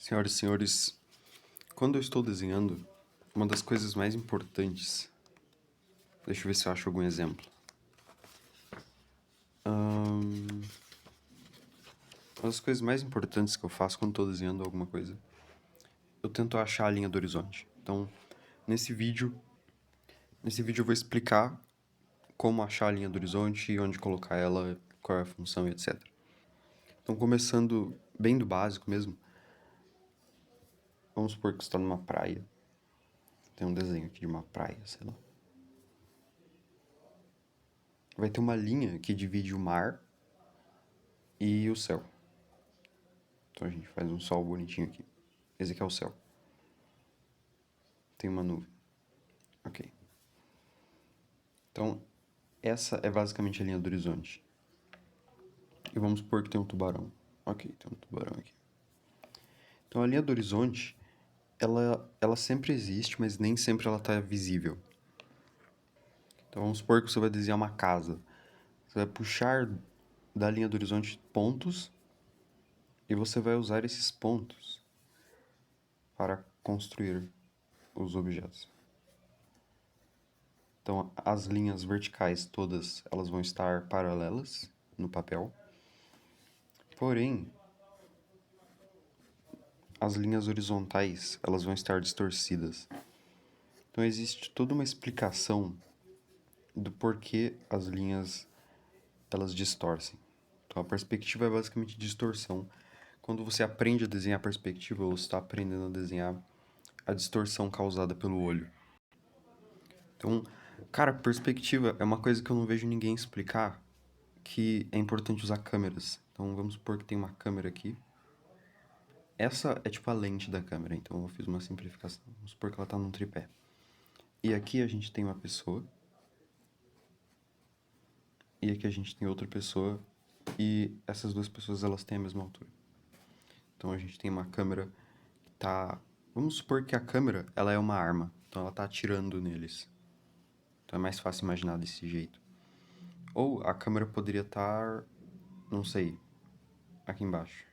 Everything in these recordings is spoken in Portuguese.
Senhoras e senhores, quando eu estou desenhando, uma das coisas mais importantes... Deixa eu ver se eu acho algum exemplo. Uma das coisas mais importantes que eu faço quando estou desenhando alguma coisa, eu tento achar a linha do horizonte. Então, nesse vídeo eu vou explicar como achar a linha do horizonte, onde colocar ela, qual é a função e etc. Então, começando bem do básico mesmo, vamos supor que você está numa praia. Tem um desenho aqui de uma praia, sei lá. Vai ter uma linha que divide o mar e o céu. Então a gente faz um sol bonitinho aqui. Esse aqui é o céu. Tem uma nuvem. Ok. Então, essa é basicamente a linha do horizonte. E vamos supor que tem um tubarão. Ok, tem um tubarão aqui. Então a linha do horizonte, ela sempre existe, mas nem sempre ela está visível. Então vamos supor que você vai desenhar uma casa. Você vai puxar da linha do horizonte pontos e você vai usar esses pontos para construir os objetos. Então, as linhas verticais todas, elas vão estar paralelas no papel. Porém, as linhas horizontais, elas vão estar distorcidas. Então, existe toda uma explicação do porquê as linhas, elas distorcem. Então, a perspectiva é basicamente distorção. Quando você aprende a desenhar a perspectiva, você está aprendendo a desenhar a distorção causada pelo olho. Então, cara, perspectiva é uma coisa que eu não vejo ninguém explicar, que é importante usar câmeras. Então, vamos supor que tem uma câmera aqui. Essa é tipo a lente da câmera, então eu fiz uma simplificação. Vamos supor que ela tá num tripé. E aqui a gente tem uma pessoa. E aqui a gente tem outra pessoa. E essas duas pessoas, elas têm a mesma altura. Então a gente tem uma câmera que tá... Vamos supor que a câmera, ela é uma arma. Então ela tá atirando neles. Então é mais fácil imaginar desse jeito. Ou a câmera poderia estar, não sei, aqui embaixo.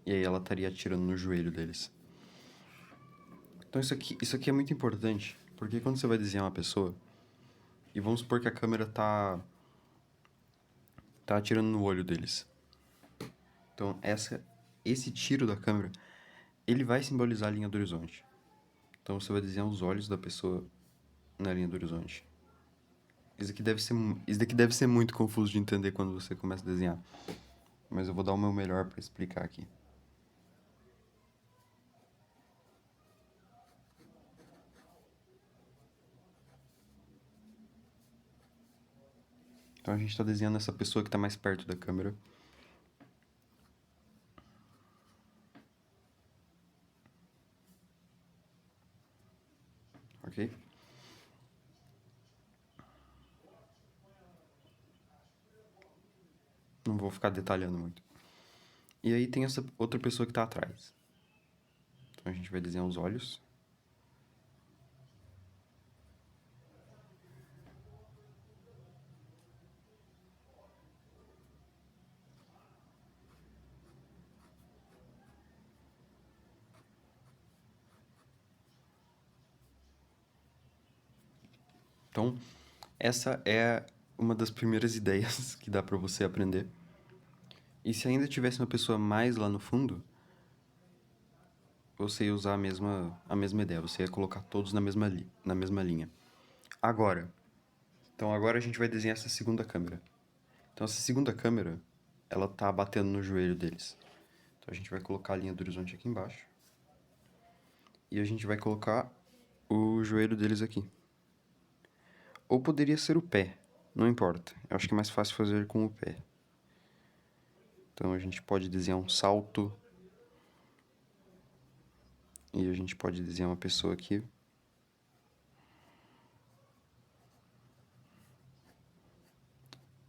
E aí ela estaria atirando no joelho deles. Então isso aqui é muito importante, porque quando você vai desenhar uma pessoa, e vamos supor que a câmera tá atirando no olho deles. Então esse tiro da câmera, ele vai simbolizar a linha do horizonte. Então você vai desenhar os olhos da pessoa na linha do horizonte. Isso daqui deve ser muito confuso de entender quando você começa a desenhar. Mas eu vou dar o meu melhor para explicar aqui. Então a gente está desenhando essa pessoa que está mais perto da câmera. Ok? Não vou ficar detalhando muito. E aí tem essa outra pessoa que está atrás. Então a gente vai desenhar os olhos. Então, essa é uma das primeiras ideias que dá para você aprender. E se ainda tivesse uma pessoa mais lá no fundo, você ia usar a mesma ideia. Você ia colocar todos na mesma linha. Agora a gente vai desenhar essa segunda câmera. Então, essa segunda câmera, ela tá batendo no joelho deles. Então, a gente vai colocar a linha do horizonte aqui embaixo. E a gente vai colocar o joelho deles aqui. Ou poderia ser o pé, não importa. Eu acho que é mais fácil fazer com o pé. Então, a gente pode desenhar um salto. E a gente pode desenhar uma pessoa aqui.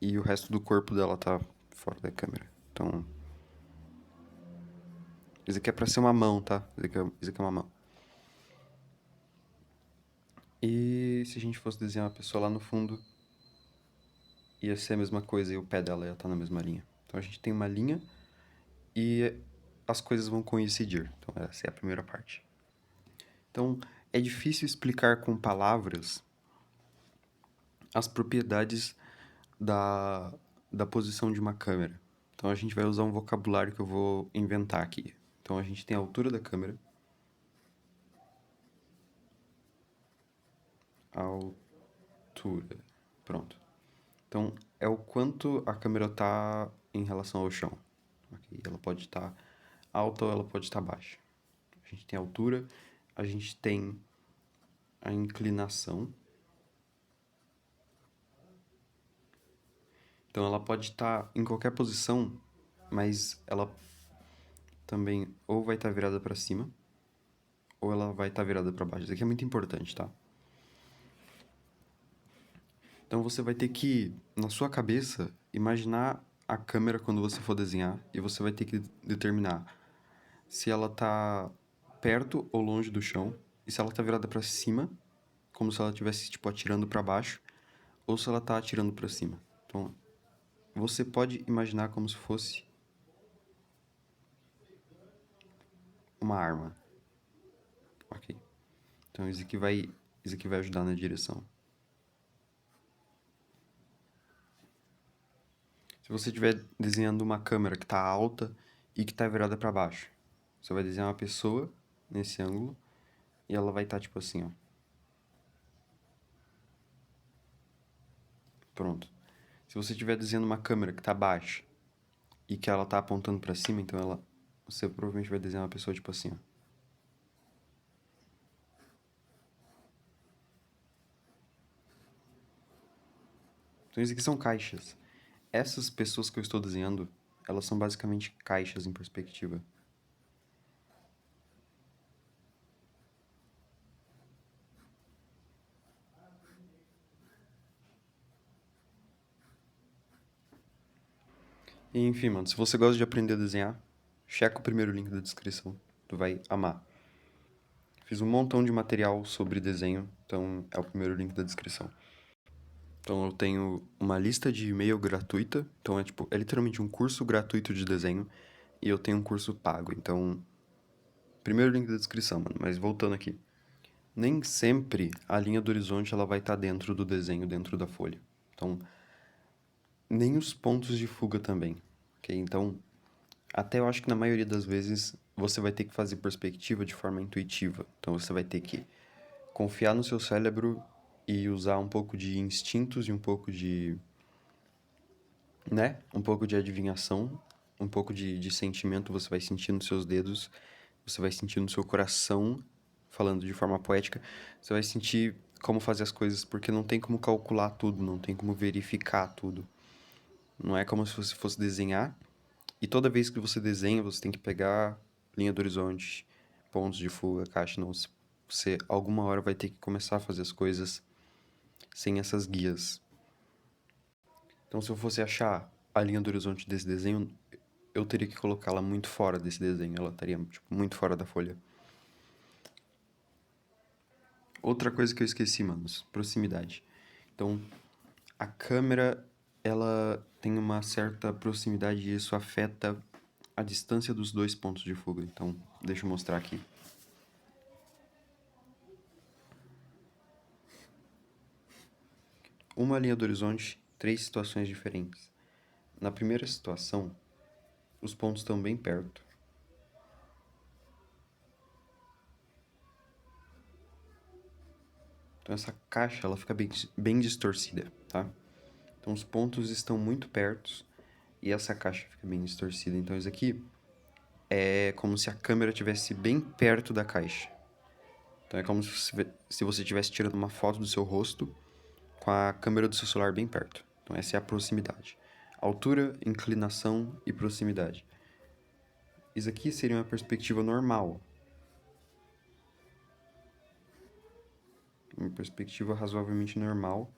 E o resto do corpo dela tá fora da câmera. Então... Isso aqui é pra ser uma mão, tá? Isso aqui é uma mão. E se a gente fosse desenhar uma pessoa lá no fundo, ia ser a mesma coisa e o pé dela ia estar na mesma linha. Então a gente tem uma linha e as coisas vão coincidir. Então, essa é a primeira parte. Então, é difícil explicar com palavras as propriedades da posição de uma câmera. Então, a gente vai usar um vocabulário que eu vou inventar aqui. Então, a gente tem a altura da câmera. Altura. Pronto. Então, é o quanto a câmera está em relação ao chão. Okay? Ela pode estar alta ou ela pode estar baixa. A gente tem a altura, a gente tem a inclinação. Então, ela pode estar em qualquer posição, mas ela também ou vai estar virada para cima, ou ela vai estar virada para baixo. Isso aqui é muito importante, tá? Então, você vai ter que, na sua cabeça, imaginar a câmera quando você for desenhar, e você vai ter que determinar se ela tá perto ou longe do chão, e se ela tá virada para cima, como se ela estivesse, tipo, atirando para baixo, ou se ela tá atirando para cima. Então, você pode imaginar como se fosse uma arma. Ok? Então, isso aqui vai ajudar na direção. Se você estiver desenhando uma câmera que tá alta e que tá virada para baixo, você vai desenhar uma pessoa nesse ângulo e ela vai estar, tipo assim, ó. Pronto. Se você estiver desenhando uma câmera que tá baixa e que ela tá apontando para cima, então você provavelmente vai desenhar uma pessoa tipo assim, ó. Então isso aqui são caixas. Essas pessoas que eu estou desenhando, elas são basicamente caixas em perspectiva. E, enfim, mano, se você gosta de aprender a desenhar, checa o primeiro link da descrição. Tu vai amar. Fiz um montão de material sobre desenho, então é o primeiro link da descrição. Então eu tenho uma lista de e-mail gratuita, então é literalmente um curso gratuito de desenho, e eu tenho um curso pago, então primeiro link da descrição, mano, mas voltando aqui. Nem sempre a linha do horizonte ela vai estar dentro do desenho, dentro da folha. Então, nem os pontos de fuga também, ok? Então, até eu acho que na maioria das vezes você vai ter que fazer perspectiva de forma intuitiva. Então, você vai ter que confiar no seu cérebro e usar um pouco de instintos e um pouco de, né? Um pouco de adivinhação, um pouco de sentimento. Você vai sentir nos seus dedos, você vai sentir no seu coração, falando de forma poética, você vai sentir como fazer as coisas, porque não tem como calcular tudo, não tem como verificar tudo. Não é como se você fosse desenhar e toda vez que você desenha, você tem que pegar linha do horizonte, pontos de fuga, caixa, não. Você alguma hora vai ter que começar a fazer as coisas sem essas guias. Então, se eu fosse achar a linha do horizonte desse desenho, eu teria que colocá-la muito fora desse desenho, ela estaria tipo, muito fora da folha. Outra coisa que eu esqueci, manos, proximidade. Então, a câmera, ela tem uma certa proximidade e isso afeta a distância dos dois pontos de fuga. Então, deixa eu mostrar aqui. Uma linha do horizonte, três situações diferentes. Na primeira situação, os pontos estão bem perto. Então, essa caixa, ela fica bem distorcida, tá? Então, os pontos estão muito perto e essa caixa fica bem distorcida. Então, isso aqui é como se a câmera estivesse bem perto da caixa. Então, é como se você estivesse tirando uma foto do seu rosto com a câmera do seu celular bem perto. Então, essa é a proximidade. Altura, inclinação e proximidade. Isso aqui seria uma perspectiva normal. Uma perspectiva razoavelmente normal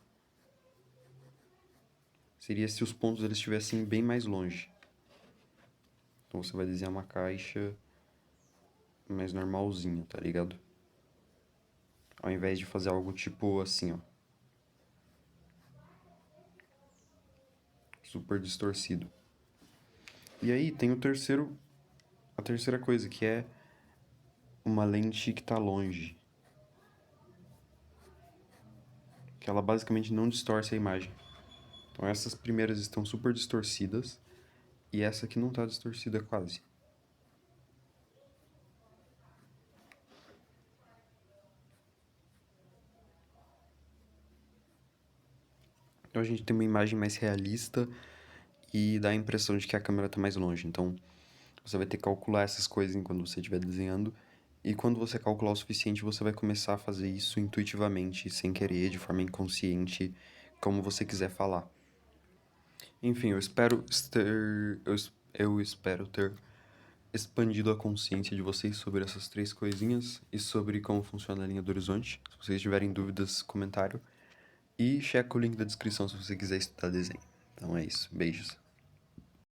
seria se os pontos eles estivessem bem mais longe. Então você vai desenhar uma caixa mais normalzinha, tá ligado? Ao invés de fazer algo tipo assim, ó. Super distorcido. E aí tem o terceiro A terceira coisa, que é uma lente que está longe, que ela basicamente não distorce a imagem. Então essas primeiras estão super distorcidas e essa aqui não está distorcida quase. Então a gente tem uma imagem mais realista e dá a impressão de que a câmera está mais longe. Então você vai ter que calcular essas coisas enquanto você estiver desenhando. E quando você calcular o suficiente, você vai começar a fazer isso intuitivamente, sem querer, de forma inconsciente, como você quiser falar. Enfim, eu espero ter expandido a consciência de vocês sobre essas três coisinhas e sobre como funciona a linha do horizonte. Se vocês tiverem dúvidas, comentário. E checa o link da descrição se você quiser estudar desenho. Então é isso. Beijos.